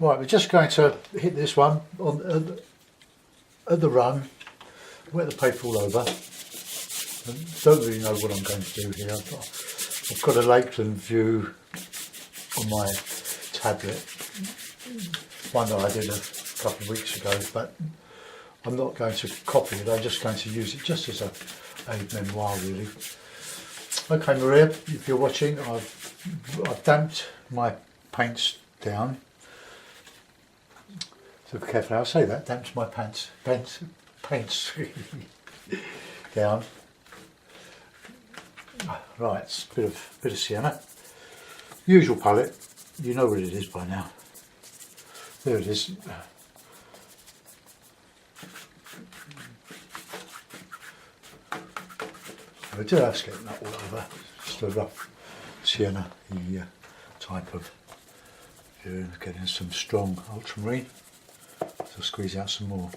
Right, we're just going to hit this one on at the run, wet the paper all over. And don't really know what I'm going to do here. I've got a Lakeland view on my tablet, one that I did a couple of weeks ago, but I'm not going to copy it. I'm just going to use it just as a memoir, really. Okay, Maria, if you're watching, I've damped my paints down. So be careful how I say that. Damped my paints down. Right, it's a bit of sienna. Usual palette. You know what it is by now. There it is. I do have to get that all over. Just a rough sienna, the type of view. Getting some strong ultramarine. So squeeze out some more.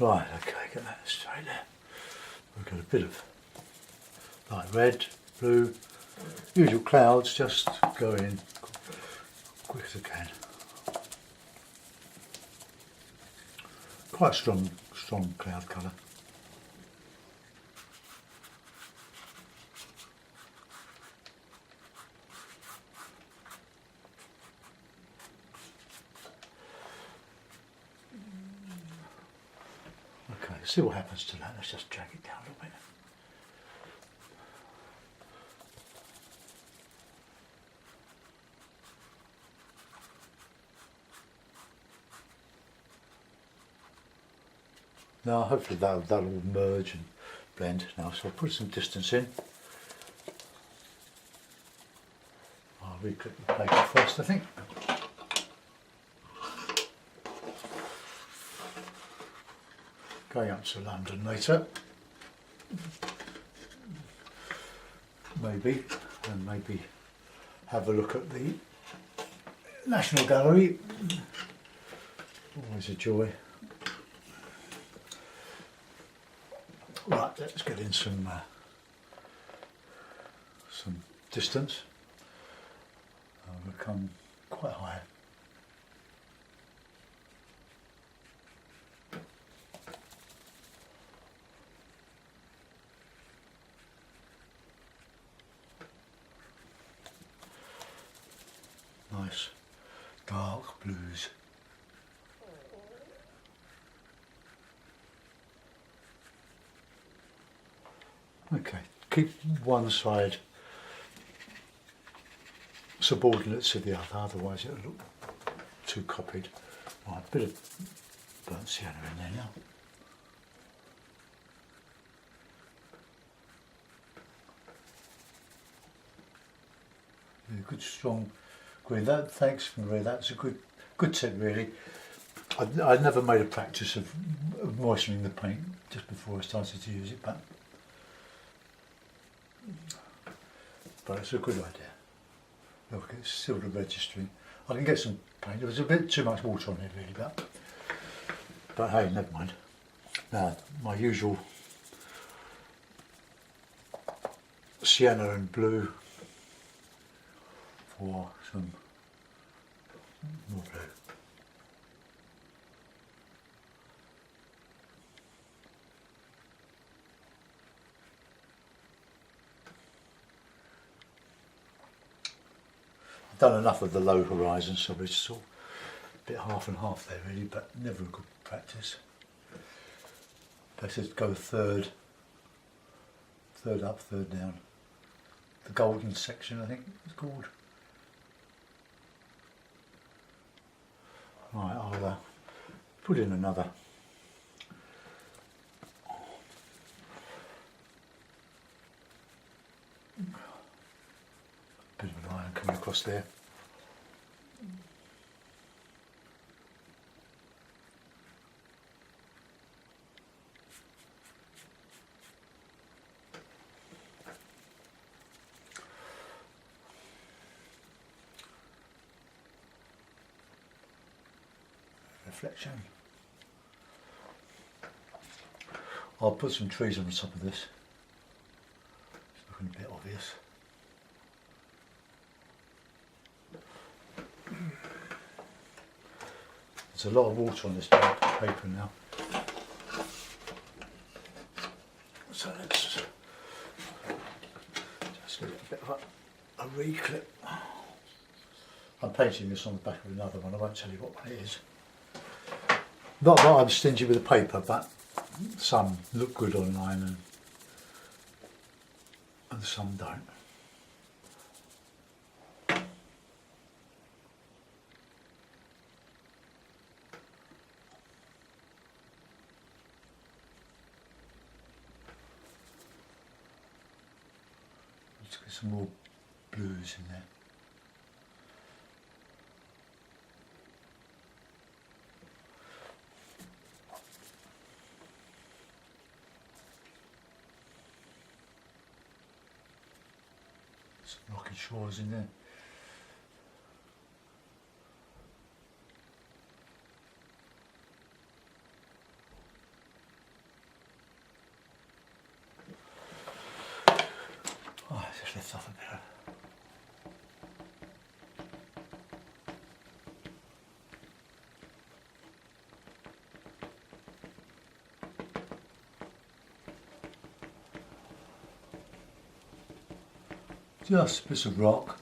Right, okay, get that straight there. We've got a bit of light red, blue, usual clouds, just go in quick as I can. Quite a strong cloud colour. Okay, see what happens to that. Let's just drag it down a little bit. Now hopefully that'll merge and blend now, so I'll put some distance in. I'll re-click the paper first, I think. Going up to London later, maybe have a look at the National Gallery. Always a joy. Right, let's get in some distance. We'll come quite high. Nice dark blues. Okay, keep one side subordinate to the other, otherwise it'll look too copied. Right, a bit of burnt sienna in there now. Yeah, good strong green. That, thanks Maria, that's a good tip really. I never made a practice of moistening the paint just before I started to use it, but it's a good idea. Look, it's still registering. I can get some paint. There was a bit too much water on it really, but hey, never mind. Now, my usual sienna and blue for some more blue. Done enough of the low horizon, so it's sort of a bit half and half there really, but never a good practice. Let's just go third up, third down. The golden section, I think it's called. Right, I'll put in another. Bit of an iron coming across there. reflection. I'll put some trees on the top of this. It's looking a bit obvious. There's a lot of water on this paper now. So let's just give it a bit of a re-clip. I'm painting this on the back of another one. I won't tell you what one it is. Not that I'm stingy with the paper, but some look good online and some don't. Let's get some more blues in there. Some rocky shores in there. Oh, just left off a bit. Just bits of rock.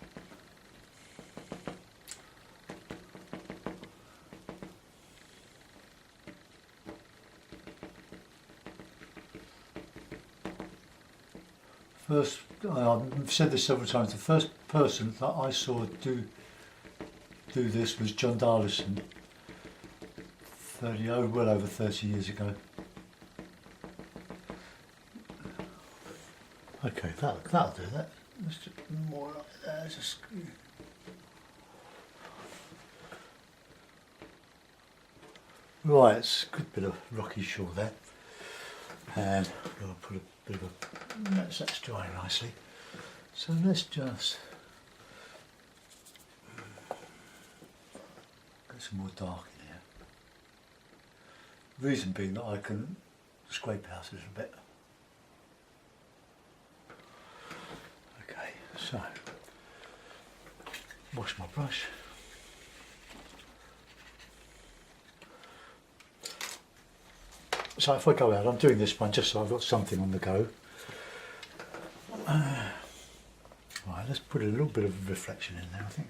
First, I've said this several times, the first person that I saw do this was John Darlison, well over 30 years ago. Okay, that'll do that. Let's do more like that. Just right, it's a good bit of rocky shore there, and I'll put a bit of a. That's drying nicely. So let's just get some more dark in here. Reason being that I can scrape out a little bit. So, wash my brush. So if I go out, I'm doing this one just so I've got something on the go. Right, let's put a little bit of reflection in there, I think.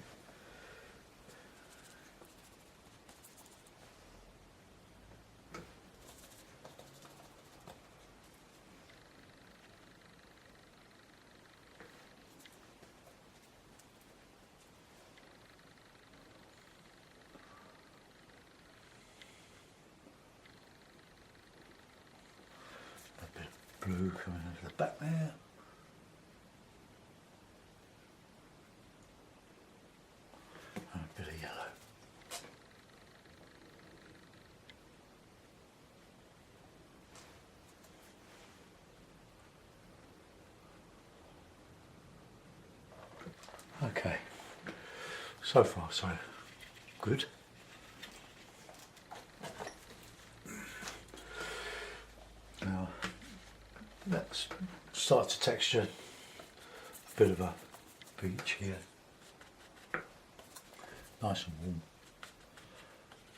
Blue coming over the back there. And a bit of yellow. Okay, so far so good. Now let's start to texture a bit of a beach here. Nice and warm.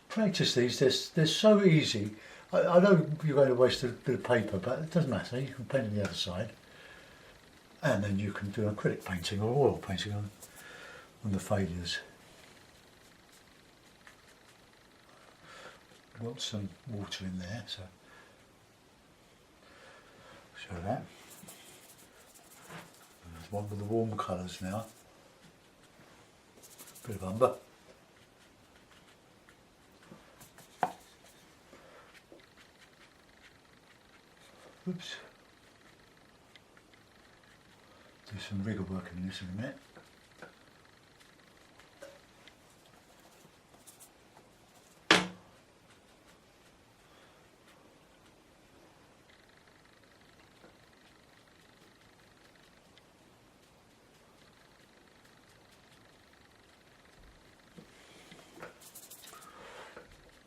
Practice these, they're so easy. I know you're going to waste a bit of paper, but it doesn't matter. You can paint on the other side. And then you can do acrylic painting or oil painting on the failures. Got some water in there, so show that. There's one with the warm colours now. Bit of umber. Oops. Do some rigger work in this in a minute.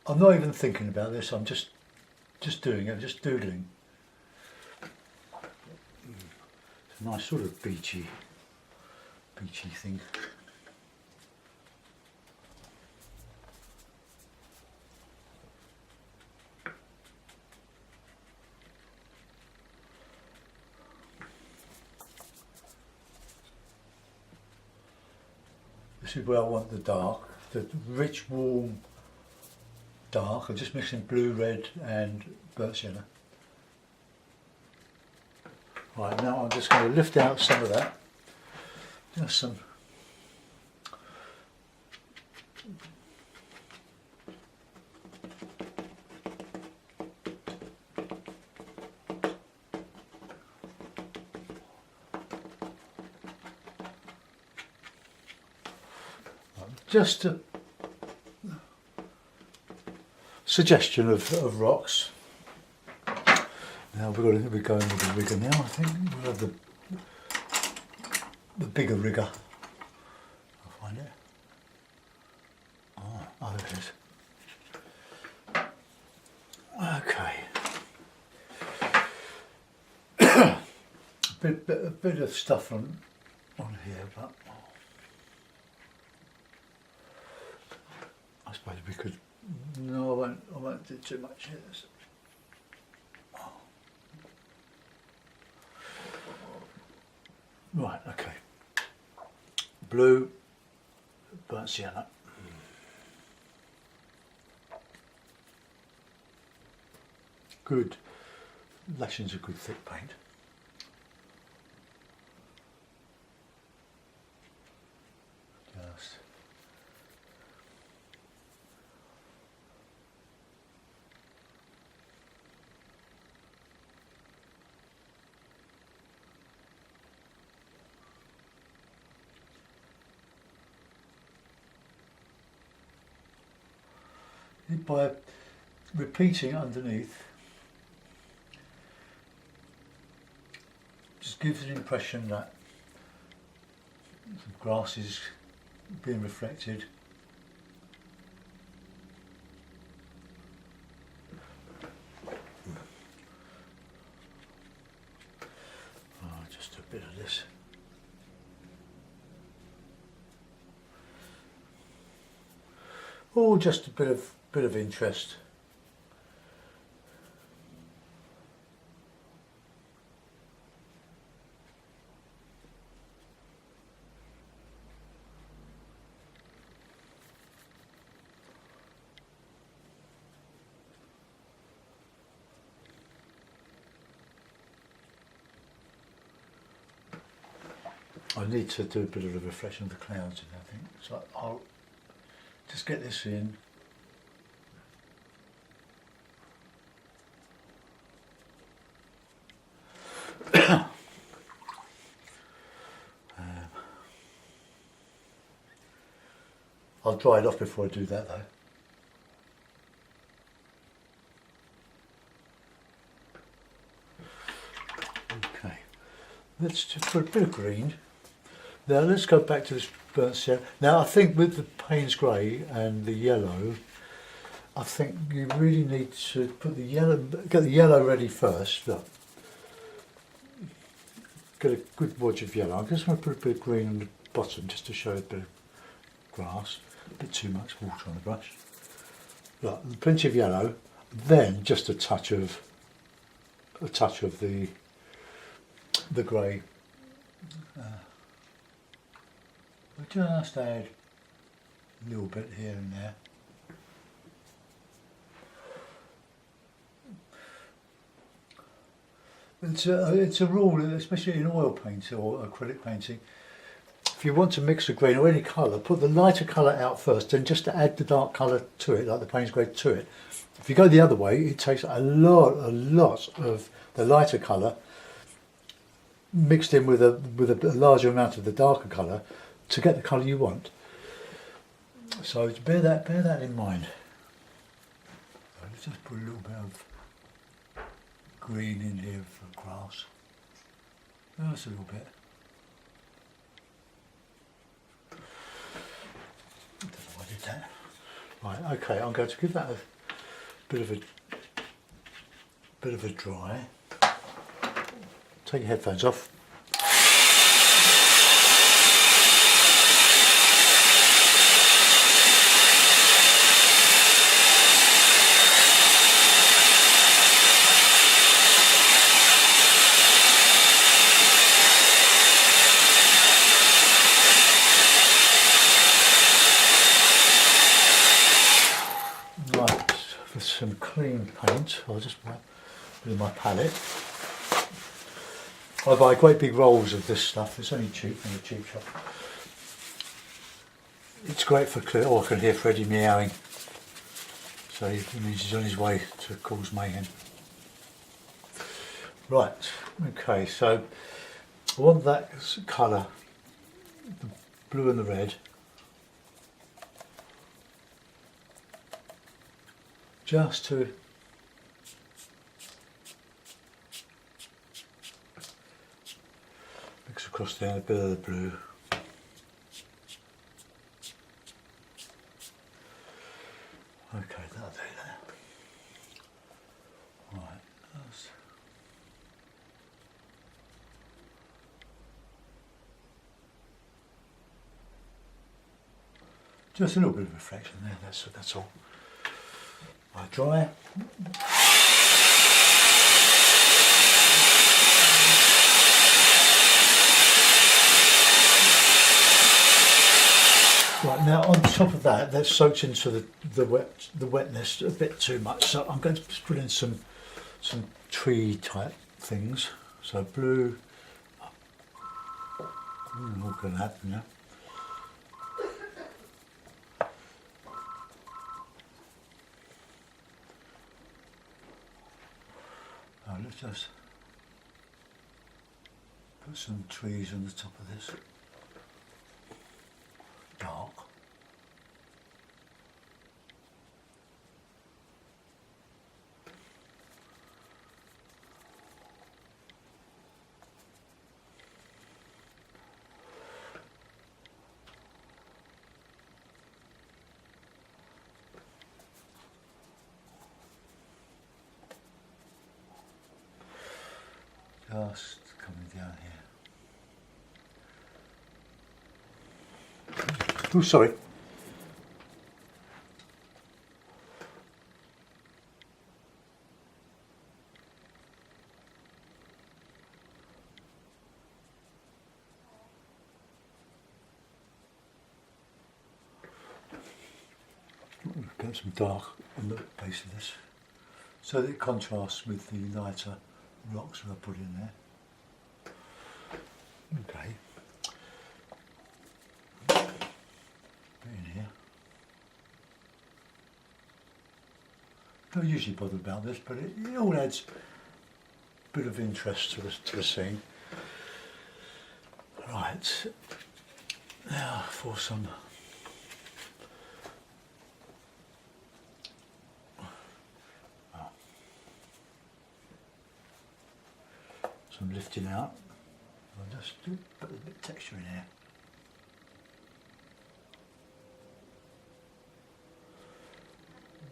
I'm not even thinking about this. I'm just doing it. Just doodling. It's a nice sort of beachy thing. This is where I want the dark, the rich, warm dark. I'm just mixing blue, red and birch yellow. Right, now I'm just going to lift out some of that. Just some. Just a suggestion of rocks. Now we're going with the rigger now. I think we'll have the bigger rigger. I'll find it. Oh, there it is. Okay. A bit of stuff on here, but I suppose we could. No, I won't do too much here. Right, okay. Blue, burnt sienna. Good. Lashing's a good thick paint. Just. By repeating underneath, just gives an impression that the grass is being reflected. Just a bit of this. Oh, just a bit of interest. I need to do a bit of a reflection of the clouds, I think. So I'll just get this in. I'll dry it off before I do that though. Okay, let's just put a bit of green. Now let's go back to this burnt sienna. Now I think with the Payne's grey and the yellow, I think you really need to put the yellow, get the yellow ready first. Look. Get a good wodge of yellow. I'm just going to put a bit of green on the bottom just to show a bit of grass. A bit too much water on the brush. Look, plenty of yellow. Then just a touch of the grey. We'll just add a little bit here and there. It's a rule, especially in oil paint or acrylic painting. If you want to mix a green or any colour, put the lighter colour out first, then just add the dark colour to it, like the Payne's grey to it. If you go the other way, it takes a lot of the lighter colour mixed in with a larger amount of the darker colour to get the colour you want. So bear that in mind. So let's just put a little bit of green in here for grass. Just a little bit. I don't know why I did that. Right, okay, I'm going to give that bit of a dry. Take your headphones off. Right, with some clean paint, I'll just put it in my palette. I buy great big rolls of this stuff. It's only cheap in a cheap shop. It's great for clear. Oh, I can hear Freddie meowing. So he means he's on his way to cause mayhem. Right, okay, so I want that colour, the blue and the red, just to mix across there a bit of the blue. Okay, that'll do that. Right, that's just a little bit of reflection there, that's all. I dry. Right, now on top of that, that soaks into the wetness a bit too much, so I'm going to put in some tree type things. So blue, what can happen now? Now let's just put some trees on the top of this. Dark. Just coming down here. Oh, sorry. Get some dark on the base of this, so that it contrasts with the lighter rocks that I put in there. Okay. In here. Don't usually bother about this, but it all adds a bit of interest to the scene. Right. Now for some lifting out. I'll just put a bit of texture in here.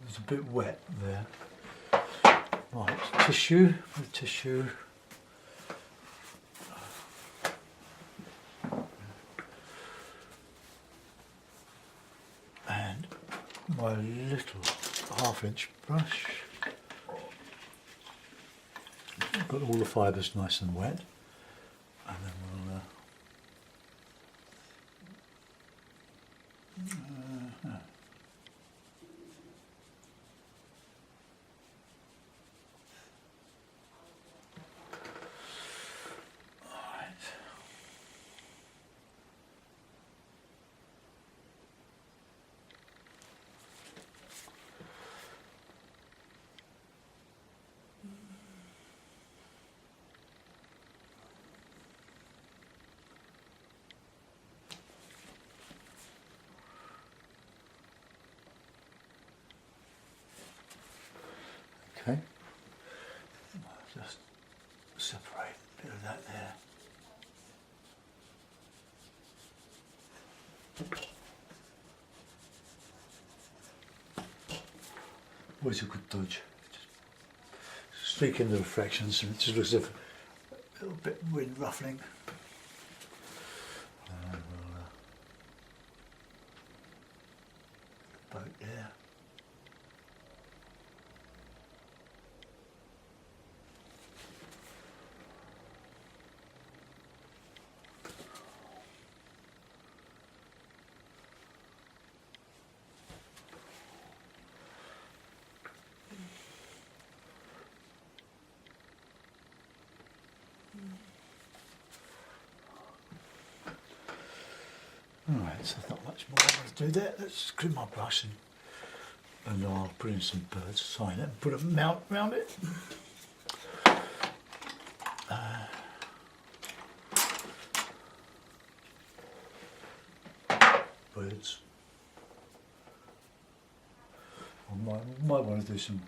It's a bit wet there. Right, tissue, with tissue. And my little 1/2-inch brush. Got all the fibres nice and wet, and then we'll okay, I'll just separate a bit of that there. Always a good dodge. Just streak in the reflections and it just looks as if a little bit wind ruffling. And we'll boat there. Alright, so not much more I want to do there. Let's clean my brush and I'll put in some birds, sign it and put a mount around it. Birds. I might want to do some boats.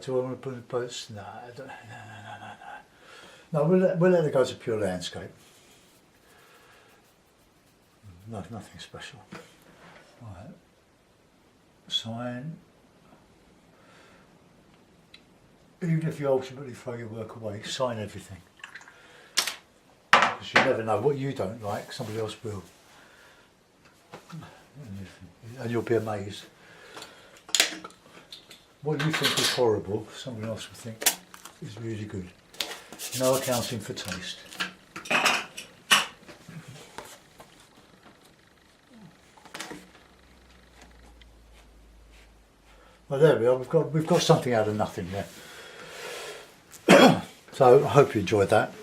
Do I want to put boats? No, no. We'll let it go to pure landscape. No, nothing special. Right. Sign. Even if you ultimately throw your work away, sign everything. Because you never know what you don't like, somebody else will. And you'll be amazed. What you think is horrible, somebody else will think is really good. No accounting for taste. Well, there we are. We've got something out of nothing there. So I hope you enjoyed that.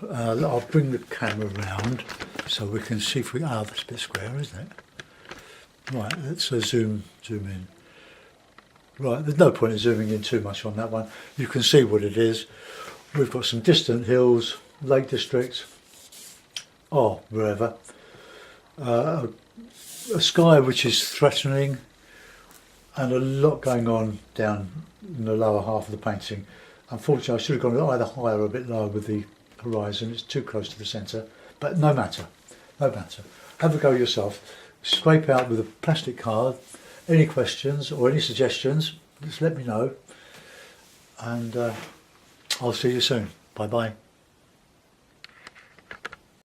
I'll bring the camera round so we can see if we. That's a bit square, isn't it? Right. Let's zoom in. Right, there's no point in zooming in too much on that one. You can see what it is. We've got some distant hills, Lake District, wherever. A sky which is threatening and a lot going on down in the lower half of the painting. Unfortunately, I should have gone either higher or a bit lower with the horizon. It's too close to the centre, but no matter. Have a go yourself. Scrape out with a plastic card. Any questions or any suggestions, just let me know, and I'll see you soon. Bye bye.